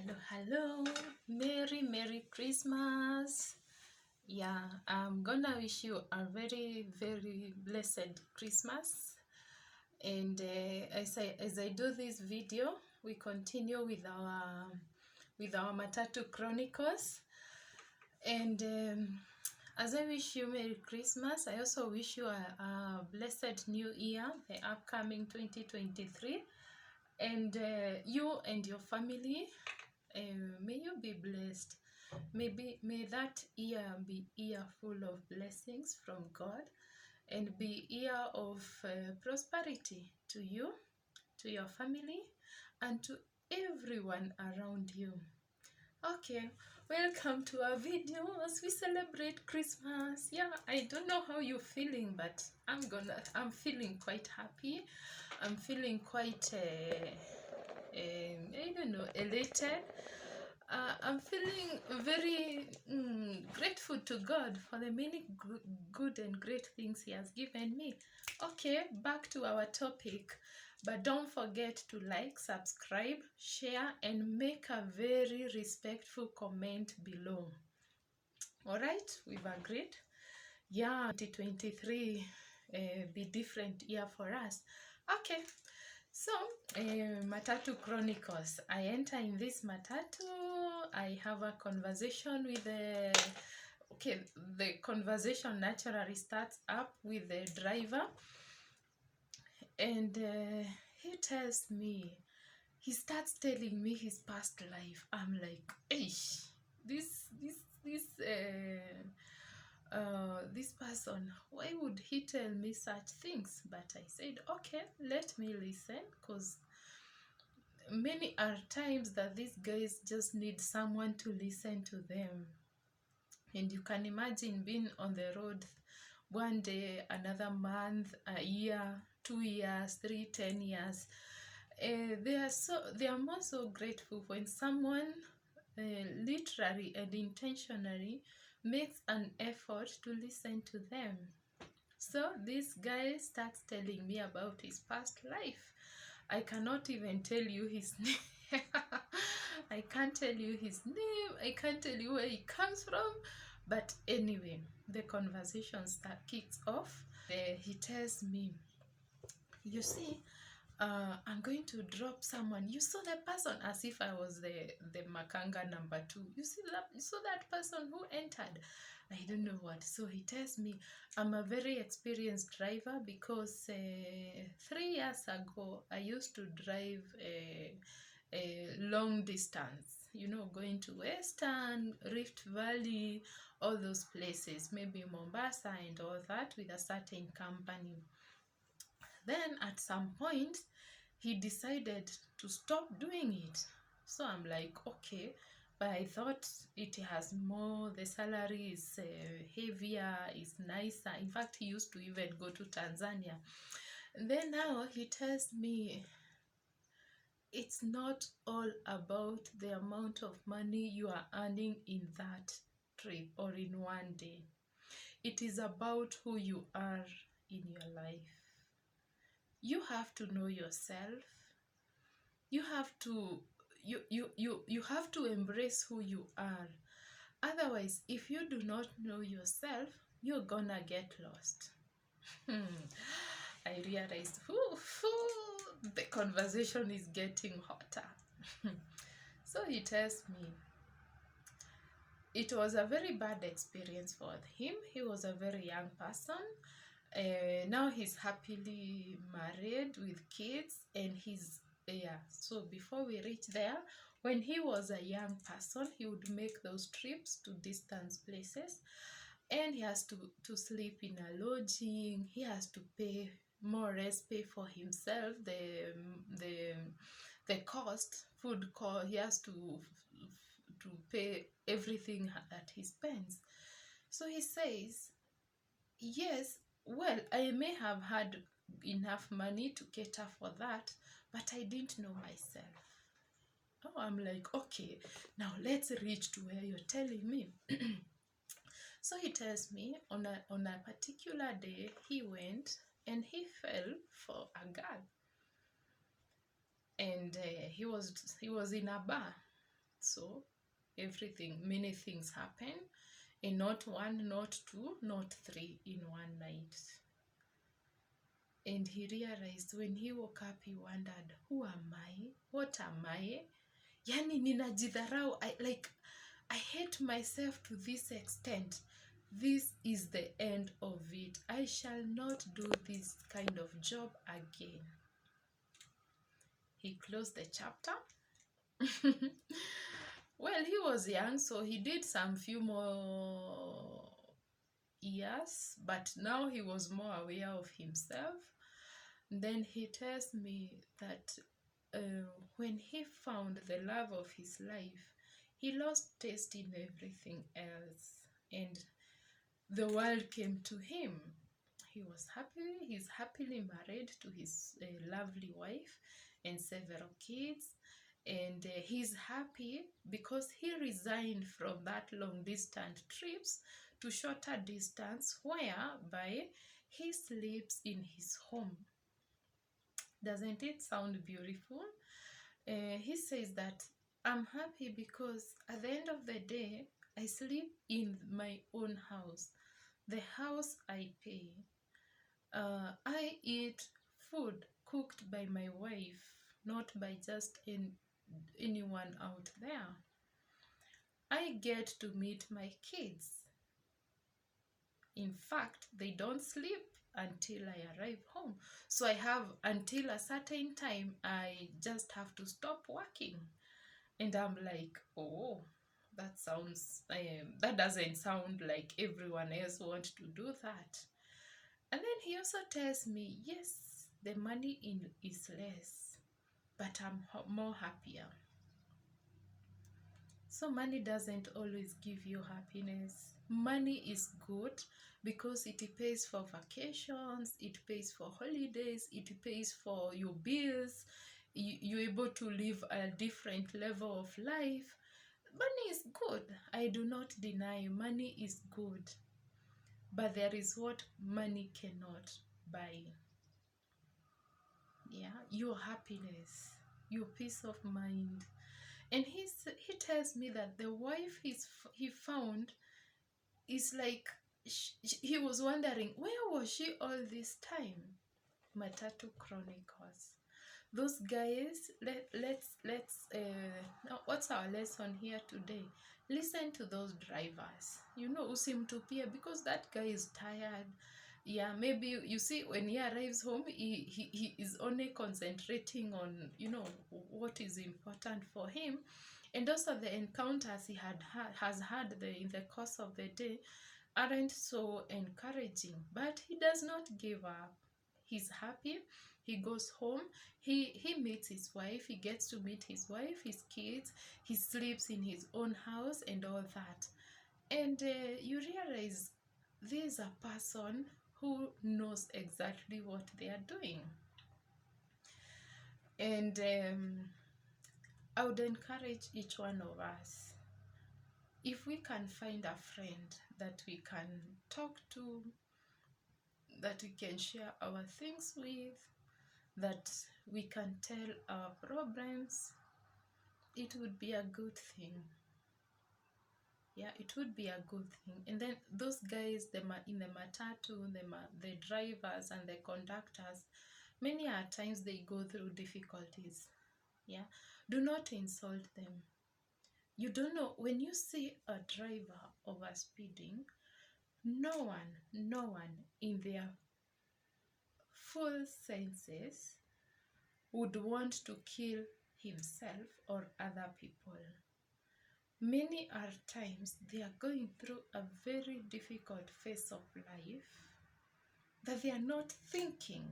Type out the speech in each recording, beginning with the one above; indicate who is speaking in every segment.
Speaker 1: Hello. Merry Christmas. Yeah, I'm gonna wish you a very blessed Christmas. And as I do this video, we continue with our Matatu Chronicles. And as I wish you Merry Christmas, I also wish you a blessed New Year, the upcoming 2023. And you and your family, may you be blessed. May that year be year full of blessings from God, and be year of prosperity to you, to your family, and to everyone around you. Okay, welcome to our video as we celebrate Christmas. Yeah, I don't know how you're feeling, but I'm feeling quite happy. I'm feeling quite I don't know, elated. I'm feeling very grateful to God for the many good and great things He has given me. Okay, back to our topic. But don't forget to like, subscribe, share, and make a very respectful comment below. Alright, we've agreed. Yeah, 2023 be different year for us. Okay. So, Matatu Chronicles. I enter in this Matatu. I have a conversation with the... Okay, the conversation naturally starts up with the driver. And he tells me, he starts telling me his past life. I'm like, eish, this person, why would he tell me such things? But I said, okay, let me listen, because many are times that these guys just need someone to listen to them. And you can imagine being on the road one day, another month, a year, 2 years, 3, 10 years. They are more so grateful when someone literally and intentionally makes an effort to listen to them. So this guy starts telling me about his past life. I cannot even tell you his name. I can't tell you his name. I can't tell you where he comes from. But anyway, the conversation kicks off. He tells me, you see, I'm going to drop someone. You saw the person, as if I was the Makanga number 2. You saw that person who entered. I don't know what. So he tells me, I'm a very experienced driver because 3 years ago, I used to drive a long distance, going to Western, Rift Valley, all those places, maybe Mombasa and all that, with a certain company. Then at some point, he decided to stop doing it. So I'm like, okay, but I thought it has more, the salary is heavier, is nicer. In fact, he used to even go to Tanzania. And then now he tells me, it's not all about the amount of money you are earning in that trip or in one day. It is about who you are in your life. You have to know yourself. You have to you have to embrace who you are. Otherwise, if you do not know yourself, you're gonna get lost. I realized the conversation is getting hotter. So he tells me it was a very bad experience for him. He was a very young person. Now he's happily married with kids, and so before we reach there, when he was a young person, he would make those trips to distant places, and he has to sleep in a lodging. He has to pay more or less pay for himself the cost, food cost. He has to pay everything that he spends. So he says, yes, well, I may have had enough money to cater for that, but I didn't know myself. Oh, I'm like, okay, now let's reach to where you're telling me. So he tells me on a particular day he went and he fell for a girl. And he was in a bar. So many things happen, and not one, not two, not three in one night. And he realized when he woke up, he wondered, who am I? What am I? Yani ninajidharau. I hate myself to this extent. This is the end of it. I shall not do this kind of job again. He closed the chapter. Well, he was young, so he did some few more years, but now he was more aware of himself. Then he tells me that when he found the love of his life, he lost taste in everything else, and the world came to him. He was happy. He's happily married to his lovely wife and several kids. And he's happy because he resigned from that long distance trips to shorter distance, whereby he sleeps in his home. Doesn't it sound beautiful? He says that I'm happy because at the end of the day, I sleep in my own house, the house I pay. I eat food cooked by my wife, not by just anyone out there. I get to meet my kids. In fact, they don't sleep until I arrive home. So I have until a certain time, I just have to stop working. And I'm like, oh, that doesn't sound like everyone else wants to do that. And then he also tells me, yes, the money is less, but I'm more happier. So money doesn't always give you happiness. Money is good because it pays for vacations, it pays for holidays, it pays for your bills. You're able to live a different level of life. Money is good. I do not deny money is good. But there is what money cannot buy. Yeah, your happiness, your peace of mind. And he tells me that the wife he found is like, he was wondering, where was she all this time? Matatu Chronicles. Those guys, let's now what's our lesson here today? Listen to those drivers, usimtupie, because that guy is tired. Yeah, maybe you see when he arrives home, he is only concentrating on what is important for him. And also the encounters he has had in the course of the day aren't so encouraging, but he does not give up. He's happy. He goes home, he meets his wife, he gets to meet his wife, his kids, he sleeps in his own house and all that. And you realize there's a person who knows exactly what they are doing. And I would encourage each one of us, if we can find a friend that we can talk to, that we can share our things with, that we can tell our problems, it would be a good thing. Yeah, it would be a good thing. And then those guys, in the matatu, the drivers and the conductors, many a times they go through difficulties. Yeah, do not insult them. You don't know, when you see a driver over speeding, no one in their full senses would want to kill himself or other people. Many are times they are going through a very difficult phase of life that they are not thinking.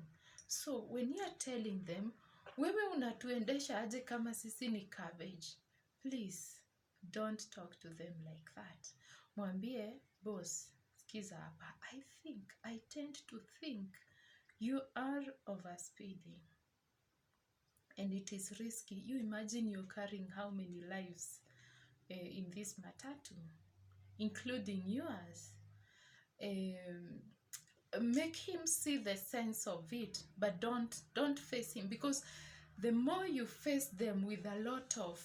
Speaker 1: So when you are telling them, wewe unatuendesha aje kama sisi ni cabbage, please don't talk to them like that. Mwambie, boss, skiza hapa, I tend to think you are overspeeding. And it is risky. You imagine you're carrying how many lives in this matatu, including yours. Make him see the sense of it, but don't face him, because the more you face them with a lot of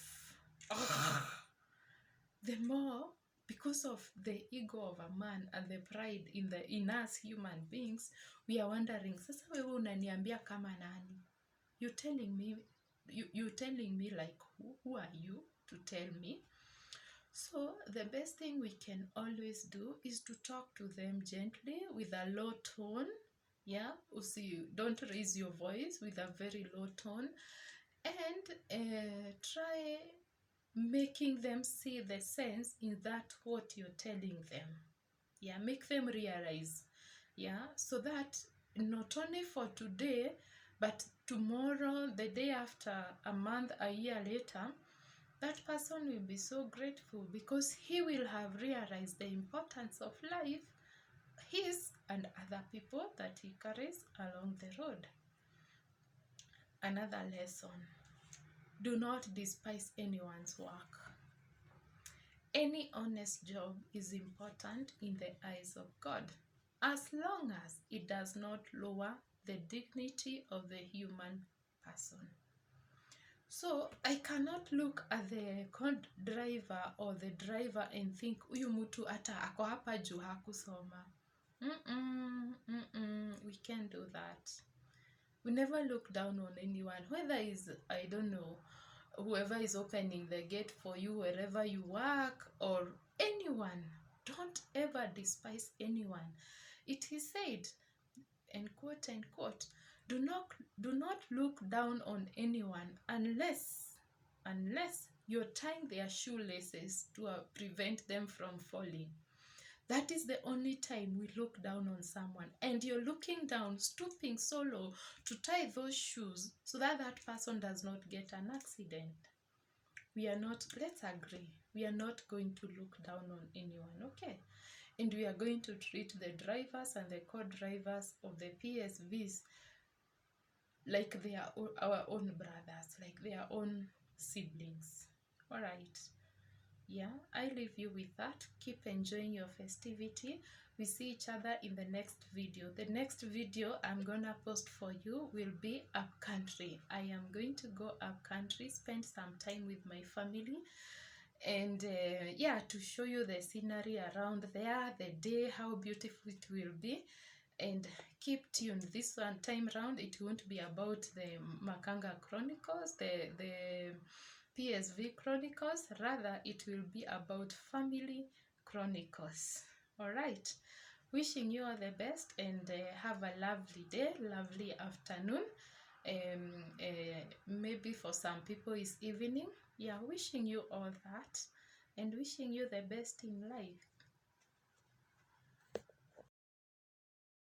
Speaker 1: the more, because of the ego of a man and the pride in us human beings, we are wondering, sasa wewe unaniambia kama nani? You telling me like who are you to tell me? So the best thing we can always do is to talk to them gently with a low tone. Yeah, don't raise your voice with a very low tone, and try making them see the sense in that what you're telling them. Yeah, make them realize. Yeah, so that not only for today, but tomorrow, the day after, a month, a year later, that person will be so grateful because he will have realized the importance of life, his and other people that he carries along the road. Another lesson: do not despise anyone's work. Any honest job is important in the eyes of God, as long as it does not lower the dignity of the human person. So I cannot look at the cod driver or the driver and think huyu mtu ata ako hapa juu hakusoma. We can't do that. We never look down on anyone, whether is, I don't know, whoever is opening the gate for you wherever you work, or anyone. Don't ever despise anyone. It is said, and quote unquote, do not look down on anyone unless you're tying their shoelaces to prevent them from falling. That is the only time we look down on someone, and you're looking down, stooping so low to tie those shoes so that that person does not get an accident. We are not, let's agree, we are not going to look down on anyone, okay? And we are going to treat the drivers and the co-drivers of the PSVs like they are our own brothers, like their own siblings. All right. Yeah, I leave you with that. Keep enjoying your festivity. We see each other in the next video. The next video I'm gonna post for you will be up country. I am going to go up country, spend some time with my family, and yeah, to show you the scenery around there, the day, how beautiful it will be. And keep tuned. This one time round, it won't be about the Makanga Chronicles, the PSV Chronicles. Rather, it will be about family chronicles. All right. Wishing you all the best, and have a lovely day, lovely afternoon. Maybe for some people it's evening. Yeah, wishing you all that, and wishing you the best in life.